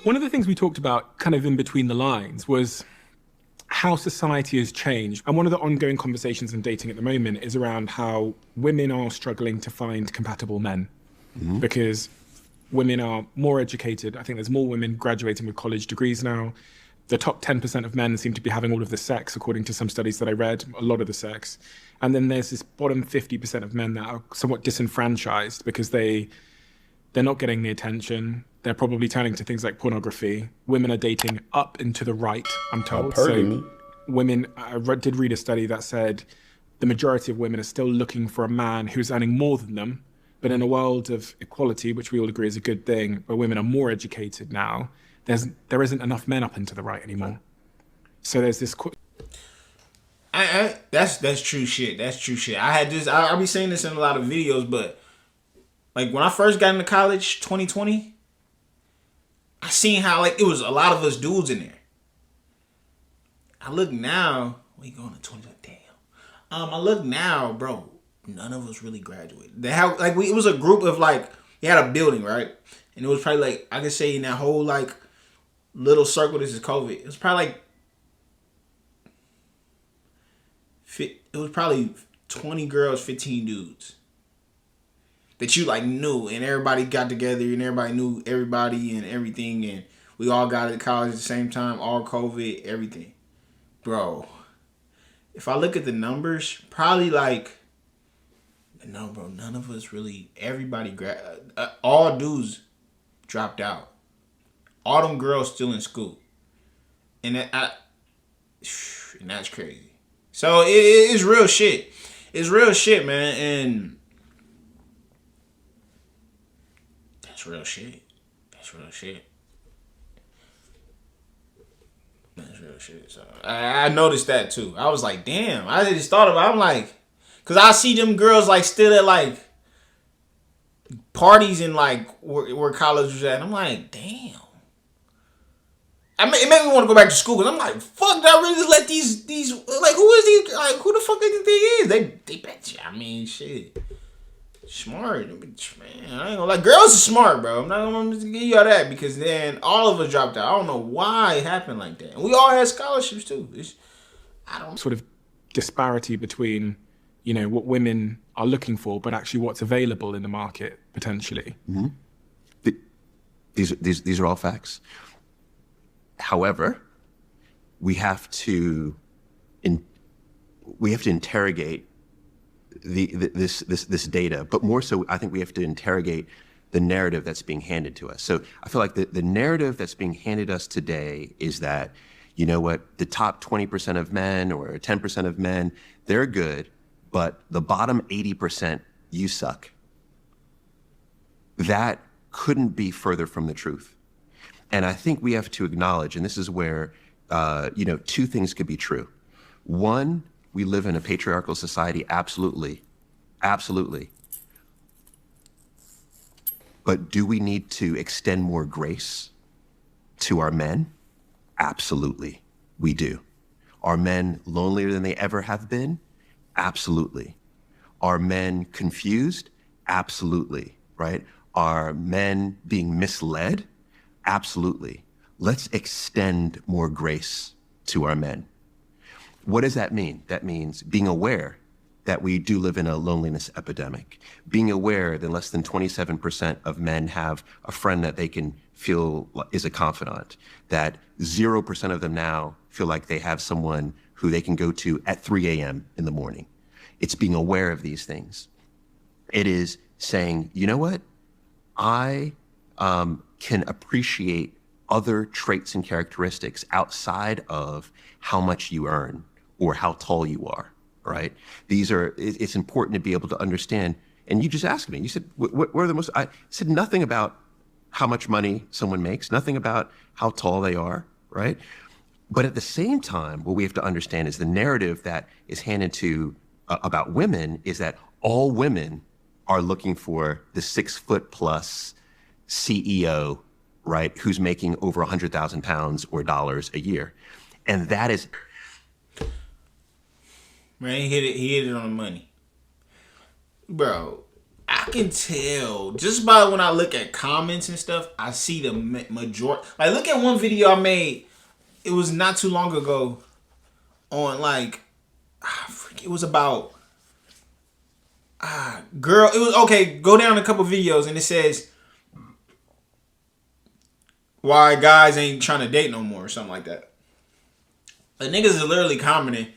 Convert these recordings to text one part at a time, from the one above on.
One of the things we talked about kind of in between the lines was how society has changed. And one of the ongoing conversations in dating at the moment is around how women are struggling to find compatible men because women are more educated. I think there's more women graduating with college degrees now. The top 10% of men seem to be having all of the sex, according to some studies that I read, a lot of the sex. And then there's this bottom 50% of men that are somewhat disenfranchised because they're not getting the attention. They're probably turning to things like pornography. Women are dating up and to the right, I'm told. So women, did read a study that said the majority of women are still looking for a man who's earning more than them. But in a world of equality, which we all agree is a good thing, where women are more educated now, there isn't enough men up and to the right anymore. So there's this... That's true shit. That's true shit. I'll be saying this in a lot of videos, but like when I first got into college, 2020, I seen how like it was a lot of us dudes in there. I look now, we going to 20. Damn. I look now, bro. None of us really graduated. It was a group of like, you had a building, right? And it was probably like, I could say in that whole like little circle, this is COVID. It was probably like 20 girls, 15 dudes that you like knew, and everybody got together and everybody knew everybody and everything, and we all got to college at the same time, all COVID, everything. Bro, if I look at the numbers, probably like, no, bro, none of us really, all dudes dropped out. All them girls still in school. And that's crazy. So it's real shit. It's real shit, man, and that's real shit. That's real shit. That's real shit. So I noticed that too. I was like, damn. I just thought about it. I'm like, cause I see them girls like still at like parties in like where college was at. And I'm like, damn. It made me want to go back to school because I'm like, fuck, did I really just let these like who is these, like who the fuck do you think they is? They bet you. I mean, shit, smart, man. I ain't gonna like, girls are smart, bro. I'm not gonna give you all that because then all of us dropped out. I don't know why it happened like that. And we all had scholarships too. I don't sort of disparity between, you know, what women are looking for, but actually what's available in the market potentially. These are all facts. However, we have to interrogate this data, but more so, I think we have to interrogate the narrative that's being handed to us. So I feel like the narrative that's being handed us today is that, you know what, the top 20% of men or 10% of men, they're good, but the bottom 80%, you suck. That couldn't be further from the truth. And I think we have to acknowledge, and this is where, two things could be true. One, we live in a patriarchal society, absolutely, absolutely. But do we need to extend more grace to our men? Absolutely, we do. Are men lonelier than they ever have been? Absolutely. Are men confused? Absolutely, right? Are men being misled? Absolutely. Let's extend more grace to our men. What does that mean? That means being aware that we do live in a loneliness epidemic, being aware that less than 27% of men have a friend that they can feel is a confidant, that 0% of them now feel like they have someone who they can go to at 3 a.m. in the morning. It's being aware of these things. It is saying, you know what? I can appreciate other traits and characteristics outside of how much you earn or how tall you are, right? It's important to be able to understand. And you just asked me, you said, what are the most, I said nothing about how much money someone makes, nothing about how tall they are, right? But at the same time, what we have to understand is the narrative that is handed to about women is that all women are looking for the 6 foot plus CEO, right, who's making over 100,000 pounds or dollars a year. And that is... Man, he hit it on the money. Bro, I can tell just by when I look at comments and stuff. I see the majority. Like, look at one video I made. It was not too long ago on like, it was about girl. It was okay. Go down a couple videos and it says why guys ain't trying to date no more or something like that. The niggas are literally commenting,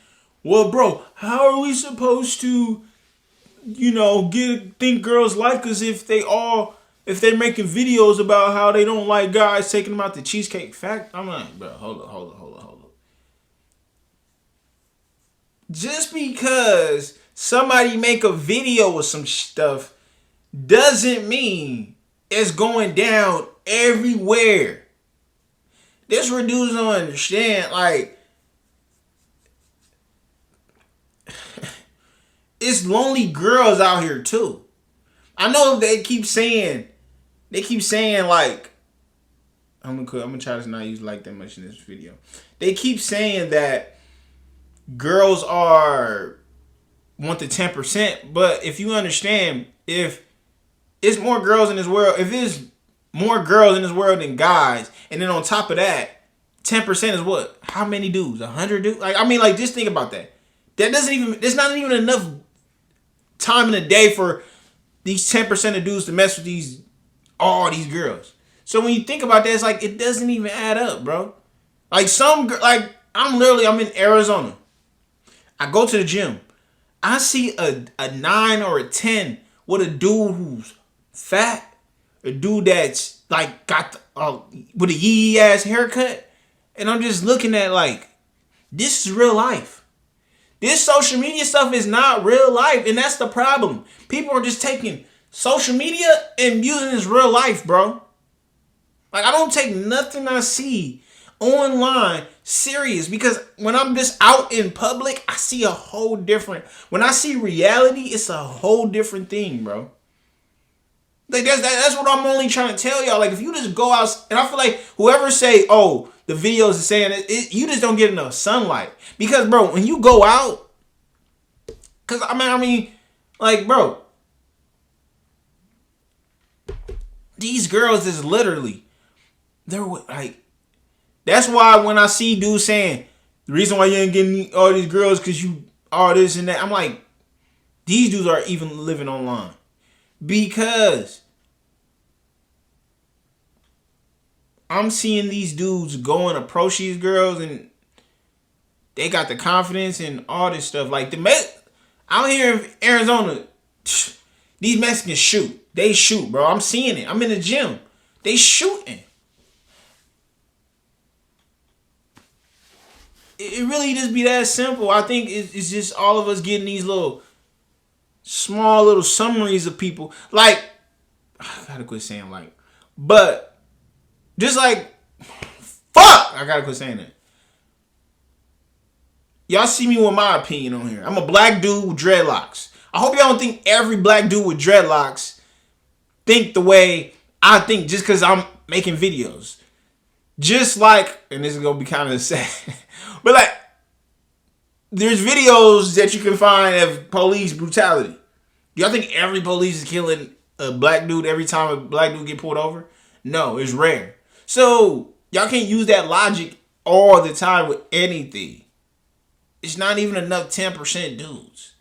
well, bro, how are we supposed to, think girls like us if they're making videos about how they don't like guys taking them out to Cheesecake Factory? I'm like, bro, hold up. Just because somebody make a video with some stuff doesn't mean it's going down everywhere. This where dudes don't understand, like, it's lonely girls out here too. I know they keep saying like, I'm gonna try to not use like that much in this video. They keep saying that girls want the 10%, but if you understand, if it's more girls in this world, if there's more girls in this world than guys, and then on top of that, 10% is what? How many dudes? 100 dudes? Like, I mean, like, just think about that. There's not even enough time in the day for these 10% of dudes to mess with all these girls. So when you think about that, it's like, it doesn't even add up, bro. Like, I'm in Arizona. I go to the gym. I see a 9 or a 10 with a dude who's fat, a dude that's like got with a yee ass haircut, and I'm just looking at like, this is real life. This social media stuff is not real life, and that's the problem. People are just taking social media and using it as real life, bro. Like, I don't take nothing I see online serious, because when I'm just out in public, I see a whole different. When I see reality, it's a whole different thing, bro. Like, that's what I'm only trying to tell y'all. Like, if you just go out, and I feel like whoever say, oh, the videos is saying it, you just don't get enough sunlight. Because, bro, when you go out, because I mean, like, bro, these girls is literally, they're like, that's why when I see dudes saying the reason why you ain't getting all these girls because you all this and that, I'm like, these dudes are even living online. Because I'm seeing these dudes go and approach these girls and they got the confidence and all this stuff. Like, out here in Arizona, these Mexicans shoot. They shoot, bro. I'm seeing it. I'm in the gym. They shooting. It really just be that simple. I think it's just all of us getting these small little summaries of people. Like, I gotta quit saying like, but just like, fuck, I gotta quit saying that. Y'all see me with my opinion on here. I'm a black dude with dreadlocks. I hope y'all don't think every black dude with dreadlocks think the way I think just because I'm making videos. Just like, and this is gonna be kind of sad, but like, there's videos that you can find of police brutality. Do y'all think every police is killing a black dude every time a black dude get pulled over? No, it's rare. So y'all can't use that logic all the time with anything. It's not even enough 10% dudes.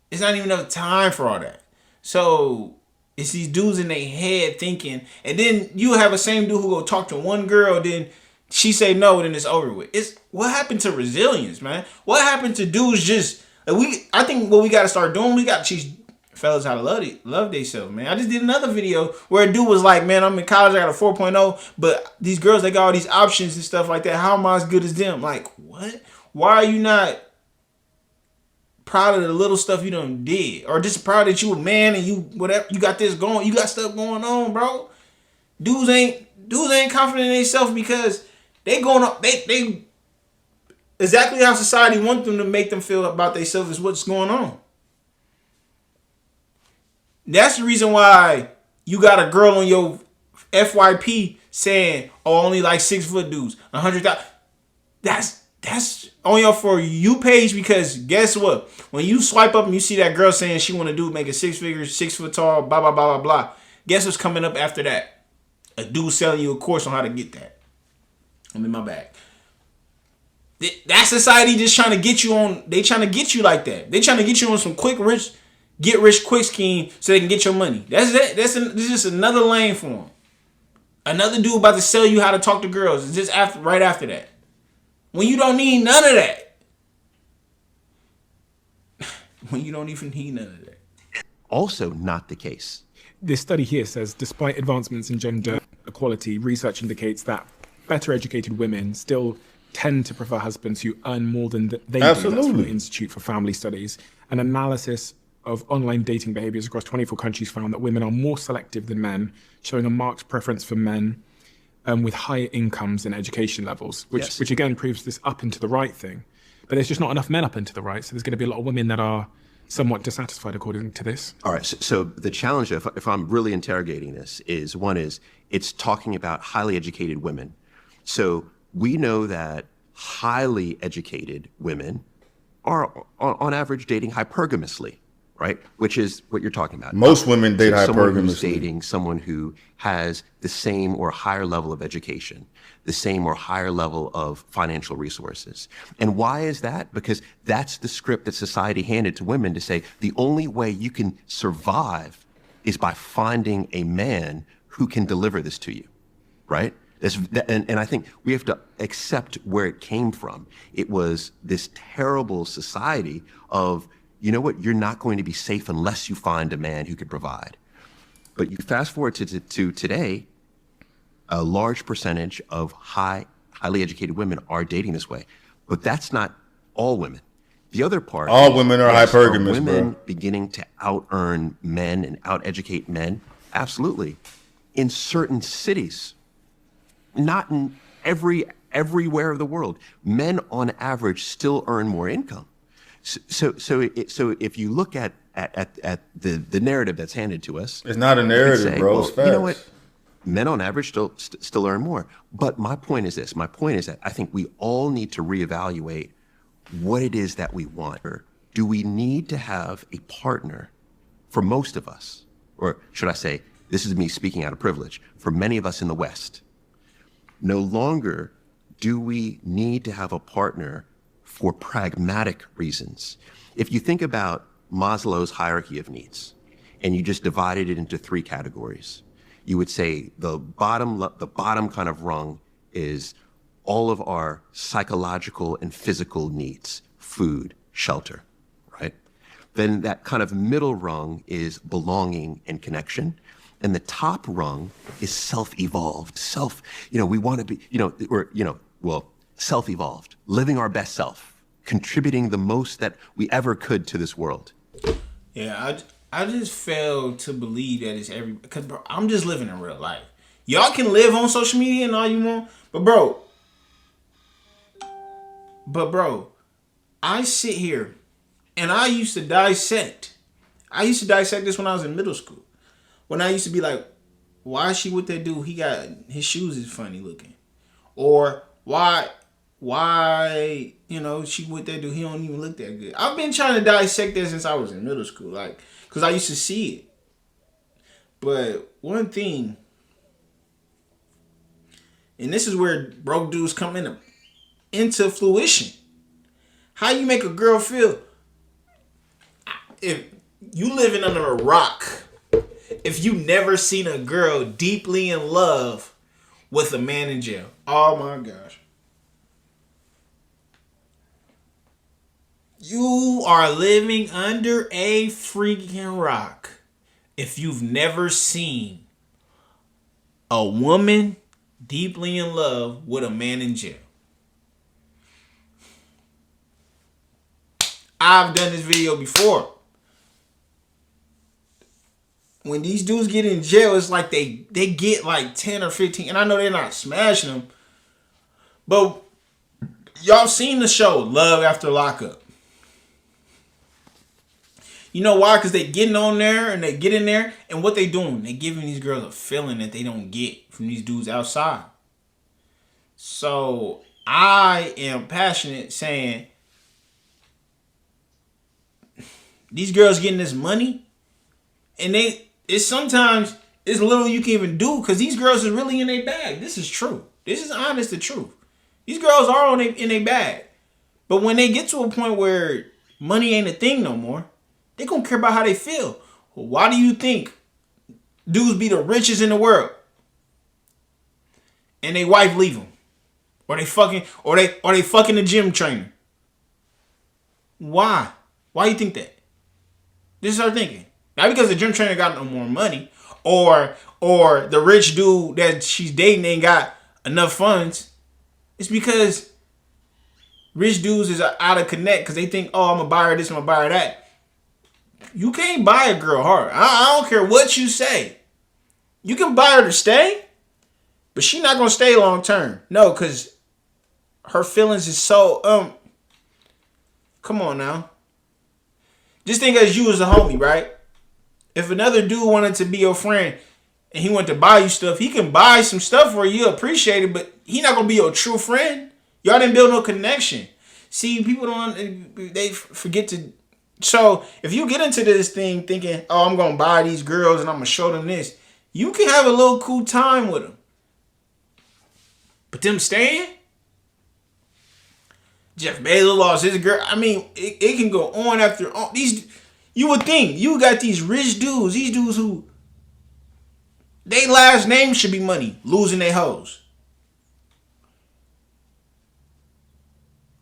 It's not even enough time for all that. So it's these dudes in their head thinking, and then you have a same dude who go talk to one girl, then she say no, then it's over with. It's what happened to resilience, man? What happened to dudes just I think what we gotta start doing, we gotta teach fellas how to love themselves, man. I just did another video where a dude was like, man, I'm in college, I got a 4.0, but these girls, they got all these options and stuff like that. How am I as good as them? Like, what? Why are you not proud of the little stuff you done did? Or just proud that you a man and you whatever, you got this going, you got stuff going on, bro. Dudes ain't confident in themselves because they going up, they exactly how society wants them to make them feel about themselves is what's going on. That's the reason why you got a girl on your FYP saying, oh, only like 6 foot dudes, 100,000. That's on your For You page, because guess what? When you swipe up and you see that girl saying she want to do make a 6 figures, 6 foot tall, blah blah blah blah blah. Guess what's coming up after that? A dude selling you a course on how to get that. I'm in my bag. That society just trying to get you on. They trying to get you like that. They trying to get you on some get rich quick scheme so they can get your money. That's it. This is just another lane for them. Another dude about to sell you how to talk to girls. It's just right after that. When you don't need none of that. When you don't even need none of that. Also not the case. This study here says, despite advancements in gender equality, research indicates that better educated women still tend to prefer husbands who earn more than they do. That's from the Institute for Family Studies. An analysis of online dating behaviors across 24 countries found that women are more selective than men, showing a marked preference for men with higher incomes and education levels, which again proves this up and to the right thing. But there's just not enough men up and to the right, so there's going to be a lot of women that are somewhat dissatisfied according to this. All right, so the challenge, if I'm really interrogating this, is it's talking about highly educated women. So we know that highly educated women are on average dating hypergamously, right? Which is what you're talking about. Most women date hypergamously. Someone who's dating someone who has the same or higher level of education, the same or higher level of financial resources. And why is that? Because that's the script that society handed to women to say the only way you can survive is by finding a man who can deliver this to you, right? And I think we have to accept where it came from. It was this terrible society of, you know what, you're not going to be safe unless you find a man who can provide. But you fast forward to today, a large percentage of highly educated women are dating this way. But that's not all women. The other part, all women are hypergamous, women bro. Beginning to out-earn men and out-educate men? Absolutely. In certain cities. Not in everywhere of the world. Men on average still earn more income. So if you look at the narrative that's handed to us, it's not a narrative, bro. It's facts. You know what? Men on average still earn more. But my point is this. My point is that I think we all need to reevaluate what it is that we want. Do we need to have a partner for most of us? Or should I say, this is me speaking out of privilege, for many of us in the West. No longer do we need to have a partner for pragmatic reasons. If you think about Maslow's hierarchy of needs, and you just divided it into 3 categories, you would say the bottom kind of rung is all of our psychological and physical needs, food, shelter, right? Then that kind of middle rung is belonging and connection. And the top rung is self-evolved. We want to be, self-evolved, living our best self, contributing the most that we ever could to this world. Yeah, I just fail to believe that it's because bro, I'm just living in real life. Y'all can live on social media and all you want, but bro, I sit here and I used to dissect. I used to dissect this when I was in middle school. When I used to be like, why is she with that dude? His shoes is funny looking. Or why, she with that dude, he don't even look that good. I've been trying to dissect that since I was in middle school, because I used to see it. But one thing, and this is where broke dudes come into fruition. How you make a girl feel? If you living under a rock, if you never seen a girl deeply in love with a man in jail. Oh my gosh. You are living under a freaking rock if you've never seen a woman deeply in love with a man in jail. I've done this video before. When these dudes get in jail, it's like they get like 10 or 15. And I know they're not smashing them. But y'all seen the show Love After Lockup. You know why? Because they getting on there and they get in there. And what they doing? They giving these girls a feeling that they don't get from these dudes outside. So I am passionate saying these girls getting this money, and it's sometimes it's little you can even do because these girls are really in their bag. This is true. This is honest the truth. These girls are in their bag. But when they get to a point where money ain't a thing no more, they gonna care about how they feel. Well, why do you think dudes be the richest in the world and they wife leave them? Or they fucking the gym trainer? Why? Why you think that? This is our thinking. Not because the gym trainer got no more money, or the rich dude that she's dating ain't got enough funds. It's because rich dudes is out of connect because they think, oh, I'm gonna buy her this, I'm gonna buy her that. You can't buy a girl heart. I don't care what you say. You can buy her to stay, but she not gonna stay long term. No, because her feelings is so come on now. Just think as you as a homie, right? If another dude wanted to be your friend and he wanted to buy you stuff, he can buy some stuff for you, appreciate it, but he not gonna be your true friend. Y'all didn't build no connection. See, people they forget to. So if you get into this thing thinking, oh, I'm gonna buy these girls and I'm gonna show them this, you can have a little cool time with them. But them staying, Jeff Bezos lost his girl. I mean, it can go on after on. You would think you got these rich dudes, these dudes who their last name should be money, losing their hoes.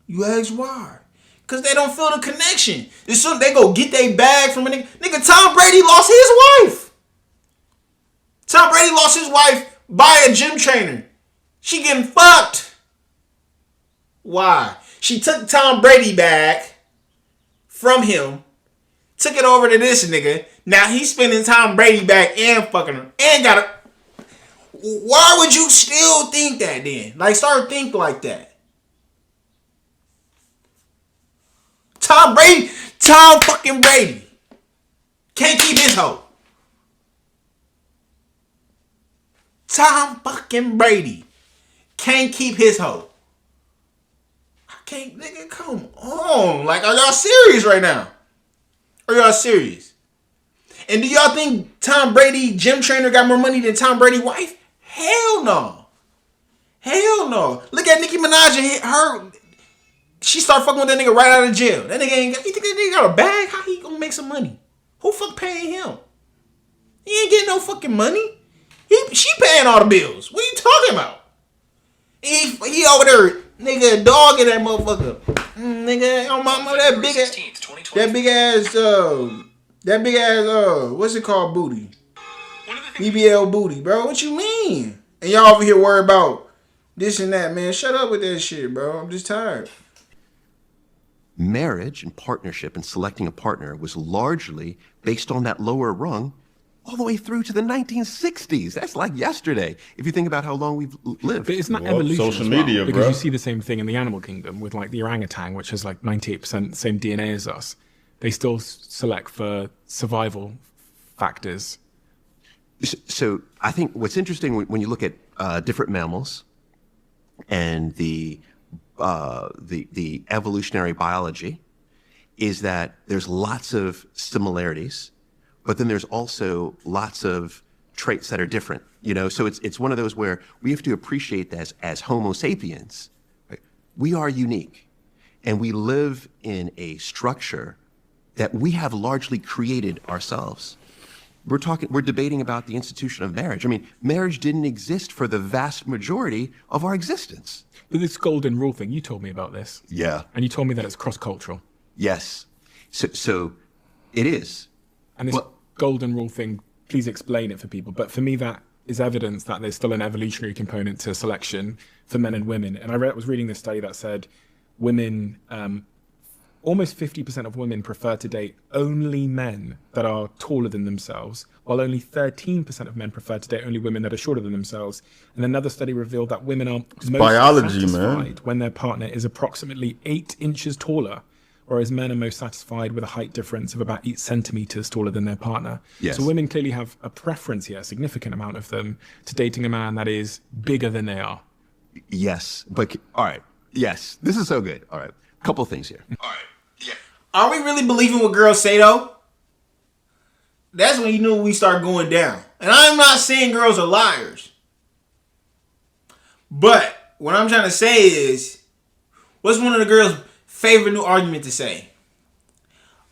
You ask why? Because they don't feel the connection. As soon they go get their bag from a nigga. Nigga, Tom Brady lost his wife. Tom Brady lost his wife by a gym trainer. She getting fucked. Why? She took Tom Brady back from him, took it over to this nigga. Now he's spending Tom Brady back and fucking her. And got her. Why would you still think that then? Like, start thinking like that. Tom fucking Brady can't keep his hoe. Tom fucking Brady can't keep his hoe. I can't, nigga, come on. Like, are y'all serious right now? Are y'all serious? And do y'all think Tom Brady gym trainer got more money than Tom Brady wife? Hell no. Hell no. Look at Nicki Minaj and her. She started fucking with that nigga right out of jail. That nigga ain't got. You think that nigga got a bag? How he gonna make some money? Who fuck paying him? He ain't getting no fucking money. She paying all the bills. What are you talking about? He over there, nigga, dogging that motherfucker. Nigga, on my that big ass, what's it called, booty? BBL booty, bro. What you mean? And y'all over here worried about this and that, man. Shut up with that shit, bro. I'm just tired. Marriage and partnership and selecting a partner was largely based on that lower rung all the way through to the 1960s. That's like yesterday, if you think about how long we've lived. But isn't that evolution social as well? media, because bro. you see the same thing in the animal kingdom with like the orangutan, which has like 98% the same DNA as us. They still select for survival factors. So I think what's interesting when you look at different mammals and the evolutionary biology is that there's lots of similarities, but then there's also lots of traits that are different. You know, so it's one of those where we have to appreciate that as Homo sapiens, right? We are unique, and we live in a structure that we have largely created ourselves. We're debating about the institution of marriage. I mean, marriage didn't exist for the vast majority of our existence. But this golden rule thing, you told me about this. Yeah. And you told me that it's cross-cultural. Yes. So it is. And this golden rule thing, please explain it for people. But for me, that is evidence that there's still an evolutionary component to selection for men and women. And I was reading this study that said women, almost 50% of women prefer to date only men that are taller than themselves, while only 13% of men prefer to date only women that are shorter than themselves. And another study revealed that women are most biology, satisfied man. when their partner is approximately 8 inches taller, whereas men are most satisfied with a height difference of about 8 centimeters taller than their partner. Yes. So women clearly have a preference here, a significant amount of them, to dating a man that is bigger than they are. Yes. But all right. Yes, this is so good. All right, couple things here. All right. Yeah. Are we really believing what girls say though? That's when you knew we start going down. And I'm not saying girls are liars. But what I'm trying to say is, what's one of the girls' favorite new argument to say?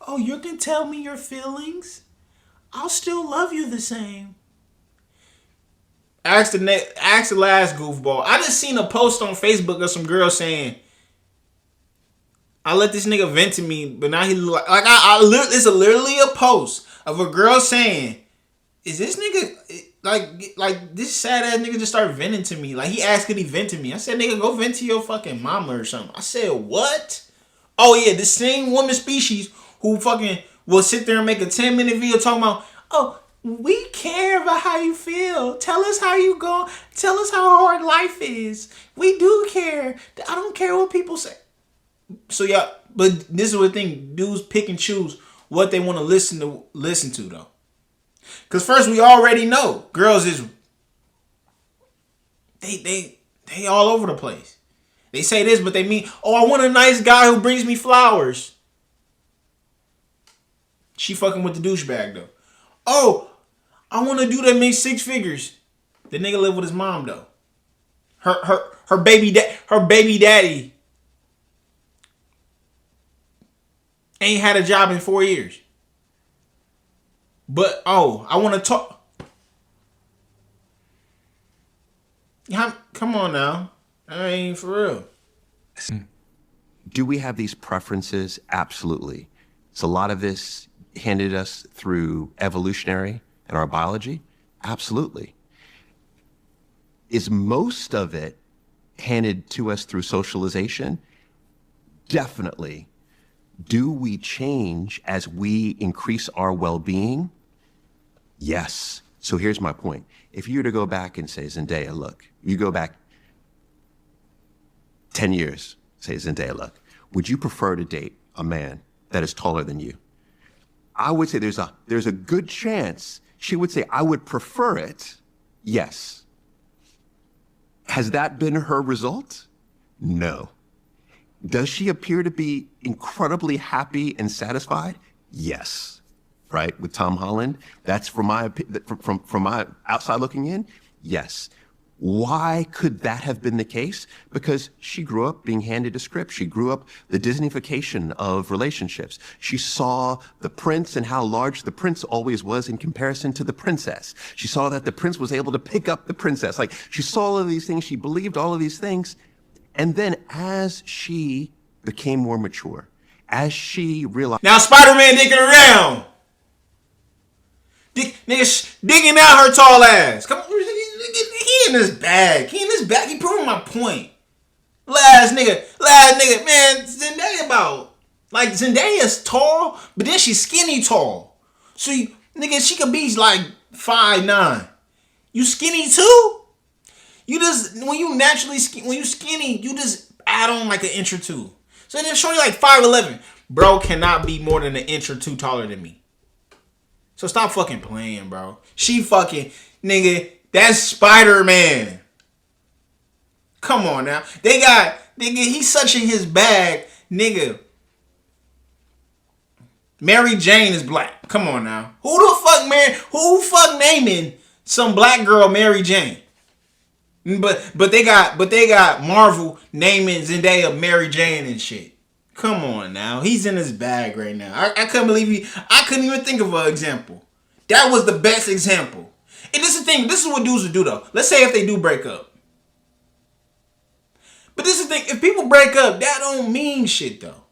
Oh, you can tell me your feelings. I'll still love you the same. Ask the last goofball. I just seen a post on Facebook of some girl saying, I let this nigga vent to me, but now he like it's literally a post of a girl saying, is this nigga like this sad ass nigga just started venting to me? Like he asked could he vent to me? I said, nigga, go vent to your fucking mama or something. I said, what? Oh yeah, the same woman species who fucking will sit there and make a 10-minute video talking about, oh, we care about how you feel. Tell us how you go. Tell us how hard life is. We do care. I don't care what people say. So yeah, but this is the thing. Dudes pick and choose what they want to listen to though. Cause first we already know girls is they all over the place. They say this, but they mean, oh, I want a nice guy who brings me flowers. She fucking with the douchebag though. Oh, I want a dude that makes 6 figures. The nigga live with his mom though. Her baby daddy ain't had a job in 4 years. But oh, I want to talk. Come on now. I ain't for real. Do we have these preferences? Absolutely. So a lot of this handed us through evolutionary and our biology. Absolutely. Is most of it handed to us through socialization? Definitely. Do we change as we increase our well-being? Yes. So here's my point. If you were to go back and say, Zendaya, look, you go back 10 years, say, Zendaya, look, would you prefer to date a man that is taller than you? I would say there's a good chance she would say, I would prefer it. Yes. Has that been her result? No. Does she appear to be incredibly happy and satisfied? Yes. Right? With Tom Holland? That's from my outside looking in? Yes. Why could that have been the case? Because she grew up being handed a script. She grew up the Disneyfication of relationships. She saw the prince and how large the prince always was in comparison to the princess. She saw that the prince was able to pick up the princess. Like, she saw all of these things. She believed all of these things. And then as she became more mature, as she realized... Now Spider-Man digging around. Nigga digging out her tall ass. Come on. He in this bag. He proving my point. Last nigga, man, Zendaya about. Like, Zendaya's tall, but then she's skinny tall. So, nigga, she could be like 5'9". You skinny too? You just, when you skinny, you just add on like an inch or two. So then show you like 5'11". Bro cannot be more than an inch or two taller than me. So stop fucking playing, bro. She fucking, nigga, that's Spider-Man. Come on now. Nigga, he's such in his bag, nigga. Mary Jane is black. Come on now. Who the fuck naming some black girl Mary Jane? But they got Marvel naming Zendaya Mary Jane and shit. Come on now. He's in his bag right now. I couldn't believe I couldn't even think of an example. That was the best example. And this is the thing. This is what dudes would do though. Let's say if they do break up. But this is the thing. If people break up, that don't mean shit though.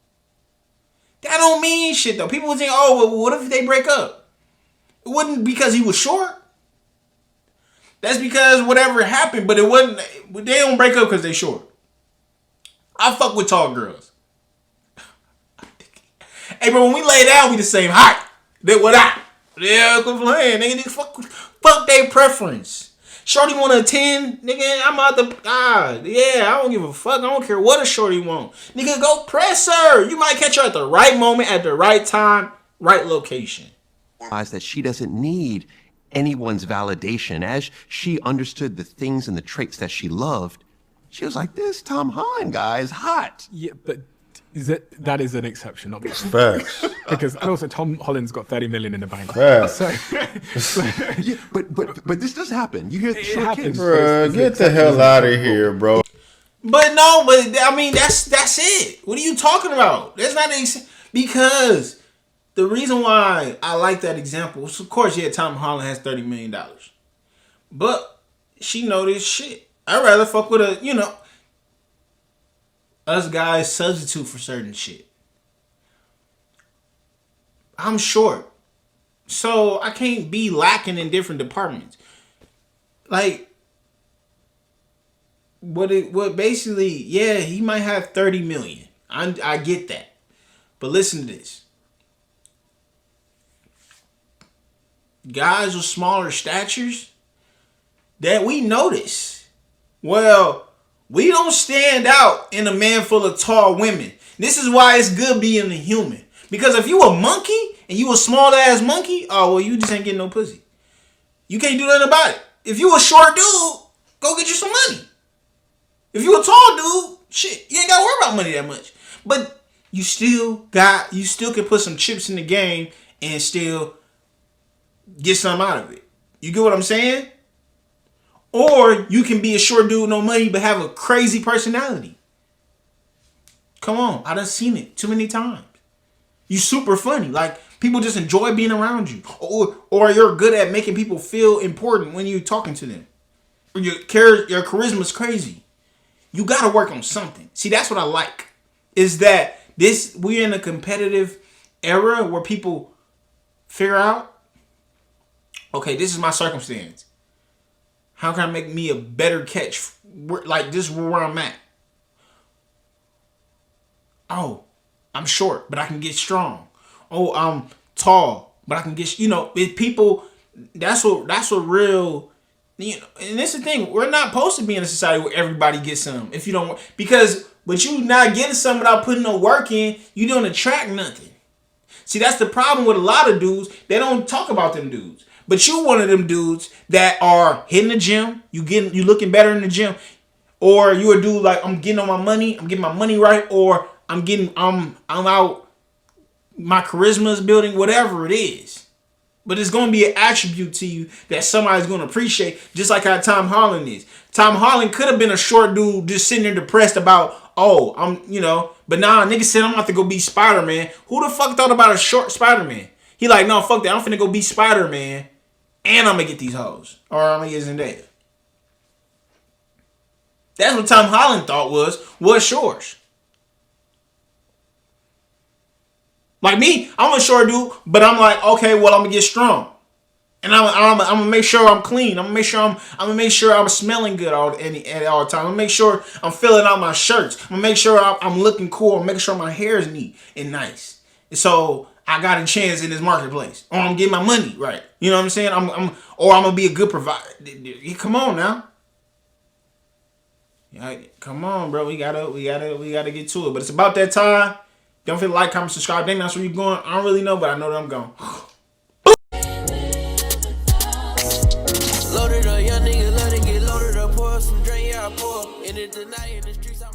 That don't mean shit though. People would think, oh, well, what if they break up? It wasn't because he was short. That's because whatever happened, but it wasn't. They don't break up because they short. I fuck with tall girls. Hey, bro, when we lay down, we the same height. Then what I? Yeah, quit playing, nigga. Fuck their preference. Shorty want a 10, nigga. I'm out the yeah. I don't give a fuck. I don't care what a shorty want, nigga. Go press her. You might catch her at the right moment, at the right time, right location. That she doesn't need anyone's validation. As she understood the things and the traits that she loved, She was like, this Tom Holland guy is hot. Yeah, but that is an exception, obviously. Facts. Because and also Tom Holland's got 30 million in the bank. Facts. So Yeah, but this does happen. You hear It short happens. kids. Bruh, get the hell out of here, bro. But no, but I mean that's it. What are you talking about? That's not because the reason why I like that example is, of course, yeah, Tom Holland has $30 million, but she know this shit. I'd rather fuck with us guys substitute for certain shit. I'm short, so I can't be lacking in different departments. Like. What basically, yeah, he might have 30 million. I get that. But listen to this. Guys with smaller statures that we notice. Well, we don't stand out in a man full of tall women. This is why it's good being a human. Because if you a monkey and you a small ass monkey, oh well, you just ain't getting no pussy. You can't do nothing about it. If you a short dude, go get you some money. If you a tall dude, shit, you ain't gotta worry about money that much. But you still can put some chips in the game and still get something out of it. You get what I'm saying? Or you can be a short dude, no money, but have a crazy personality. Come on, I done seen it too many times. You super funny. Like, people just enjoy being around you. Or you're good at making people feel important when you're talking to them. Your charisma's crazy. You gotta work on something. See, that's what I like. Is that we're in a competitive era where people figure out, okay, this is my circumstance. How can I make me a better catch? Like, this is where I'm at. Oh, I'm short, but I can get strong. Oh, I'm tall, but I can get, people, that's what real. And that's the thing. We're not supposed to be in a society where everybody gets some. If you don't, but you not getting some without putting no work in, you don't attract nothing. See, that's the problem with a lot of dudes. They don't talk about them dudes. But you one of them dudes that are hitting the gym. You looking better in the gym, or you a dude like, I'm getting on my money. I'm getting my money right, or I'm out. My charisma is building. Whatever it is. But it's going to be an attribute to you that somebody's going to appreciate, just like how Tom Holland is. Tom Holland could have been a short dude just sitting there depressed about, but nah, nigga said I'm about to go be Spider-Man. Who the fuck thought about a short Spider-Man? He like, no, fuck that. I'm finna go be Spider-Man and I'm going to get these hoes. Or I'm going to get Zendaya. That's what Tom Holland thought was yours. Like me, I'm a short dude, but I'm like, okay, well, I'm gonna get strong, and I'm gonna make sure I'm clean. I'm gonna make sure I'm smelling good at all time. I'm gonna make sure I'm filling out my shirts. I'm gonna make sure I'm looking cool. I'm making sure my hair is neat and nice. And so I got a chance in this marketplace, or I'm getting my money right. You know what I'm saying? I'm gonna be a good provider. Come on now. Yeah, come on, bro. We gotta get to it. But it's about that time. Don't forget to like, comment, subscribe. Dang, that's where you going. I don't really know, but I know that I'm going. Loaded up, young nigga, let it get loaded up. Pour some drink, yeah, I pour. In it tonight, in the streets, I'm